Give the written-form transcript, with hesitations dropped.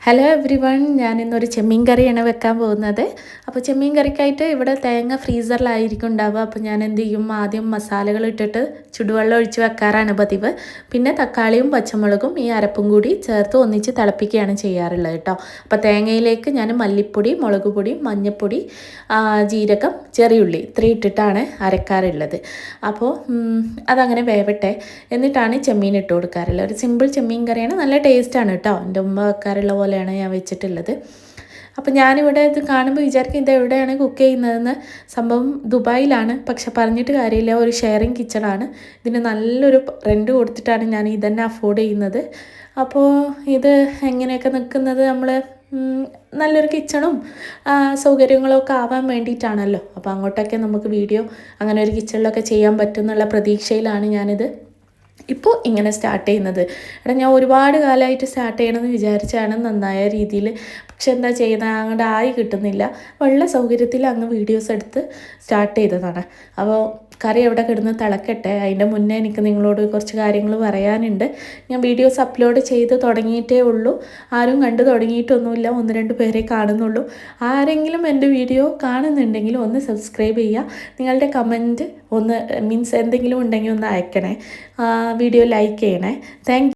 Hello every one, ഞാനിന്നൊരു ചെമ്മീൻ കറിയാണ് വെക്കാൻ പോകുന്നത്. അപ്പോൾ ചെമ്മീൻ കറിക്കായിട്ട് ഇവിടെ തേങ്ങ ഫ്രീസറിലായിരിക്കും ഉണ്ടാവുക. അപ്പോൾ ഞാൻ എന്ത് ചെയ്യും, ആദ്യം മസാലകൾ ഇട്ടിട്ട് ചുടുവെള്ളം ഒഴിച്ച് വെക്കാറാണ് പതിവ്. പിന്നെ തക്കാളിയും പച്ചമുളകും ഈ അരപ്പും കൂടി ചേർത്ത് ഒന്നിച്ച് തിളപ്പിക്കുകയാണ് ചെയ്യാറുള്ളത് കേട്ടോ. അപ്പോൾ തേങ്ങയിലേക്ക് ഞാൻ മല്ലിപ്പൊടി, മുളക് പൊടി, മഞ്ഞൾപ്പൊടി, ജീരകം, ചെറിയുള്ളി ഇത്രയും ഇട്ടിട്ടാണ് അരക്കാറുള്ളത്. അപ്പോൾ അതങ്ങനെ വേവട്ടെ, എന്നിട്ടാണ് ചെമ്മീൻ ഇട്ട് കൊടുക്കാറുള്ളത്. ഒരു സിമ്പിൾ ചെമ്മീൻ കറിയാണ്, നല്ല ടേസ്റ്റാണ് കേട്ടോ. എൻ്റെ ഉമ്മ വെക്കാറുള്ള പോലെയാണ് ഞാൻ വെച്ചിട്ടുള്ളത്. അപ്പോൾ ഞാനിവിടെ ഇത് കാണുമ്പോൾ വിചാരിക്കും ഇത് എവിടെയാണ് കുക്ക് ചെയ്യുന്നതെന്ന്. സംഭവം ദുബായിലാണ്, പക്ഷെ പറഞ്ഞിട്ട് കാര്യമില്ല, ഒരു ഷെയറിങ് കിച്ചണാണ്. ഇതിന് നല്ലൊരു റെൻറ്റ് കൊടുത്തിട്ടാണ് ഞാൻ ഇതന്നെ അഫോർഡ് ചെയ്യുന്നത്. അപ്പോൾ ഇത് എങ്ങനെയൊക്കെ നിൽക്കുന്നത്, നമ്മൾ നല്ലൊരു കിച്ചണും സൗകര്യങ്ങളും ഒക്കെ ആവാൻ വേണ്ടിയിട്ടാണല്ലോ. അപ്പോൾ അങ്ങോട്ടൊക്കെ നമുക്ക് വീഡിയോ അങ്ങനെ ഒരു കിച്ചണിലൊക്കെ ചെയ്യാൻ പറ്റും എന്നുള്ള പ്രതീക്ഷയിലാണ് ഞാനിത് ഇപ്പോൾ ഇങ്ങനെ സ്റ്റാർട്ട് ചെയ്യുന്നത്. ഞാൻ ഒരുപാട് കാലമായിട്ട് സ്റ്റാർട്ട് ചെയ്യണമെന്ന് വിചാരിച്ചാണ്, നന്നായ രീതിയിൽ. പക്ഷെ എന്താ ചെയ്യുന്നത്, അങ്ങോട്ട് ആയി കിട്ടുന്നില്ല. ഉള്ള സൗകര്യത്തിൽ അങ്ങ് വീഡിയോസ് എടുത്ത് സ്റ്റാർട്ട് ചെയ്തതാണ്. അപ്പോൾ കറി എവിടെ കിടന്ന് തിളക്കട്ടെ, അതിൻ്റെ മുന്നേ എനിക്ക് നിങ്ങളോട് കുറച്ച് കാര്യങ്ങൾ പറയാനുണ്ട്. ഞാൻ വീഡിയോസ് അപ്ലോഡ് ചെയ്ത് തുടങ്ങിയിട്ടേ ഉള്ളൂ, ആരും കണ്ടു തുടങ്ങിയിട്ടൊന്നുമില്ല, 1-2 പേരെ കാണുന്നുള്ളൂ. ആരെങ്കിലും എൻ്റെ വീഡിയോ കാണുന്നുണ്ടെങ്കിൽ ഒന്ന് സബ്സ്ക്രൈബ് ചെയ്യുക. നിങ്ങളുടെ കമൻറ്റ് ഒന്ന് എന്തെങ്കിലും ഉണ്ടെങ്കിൽ ഒന്ന് അയക്കണേ. വീഡിയോ ലൈക്ക് ചെയ്യണേ. താങ്ക്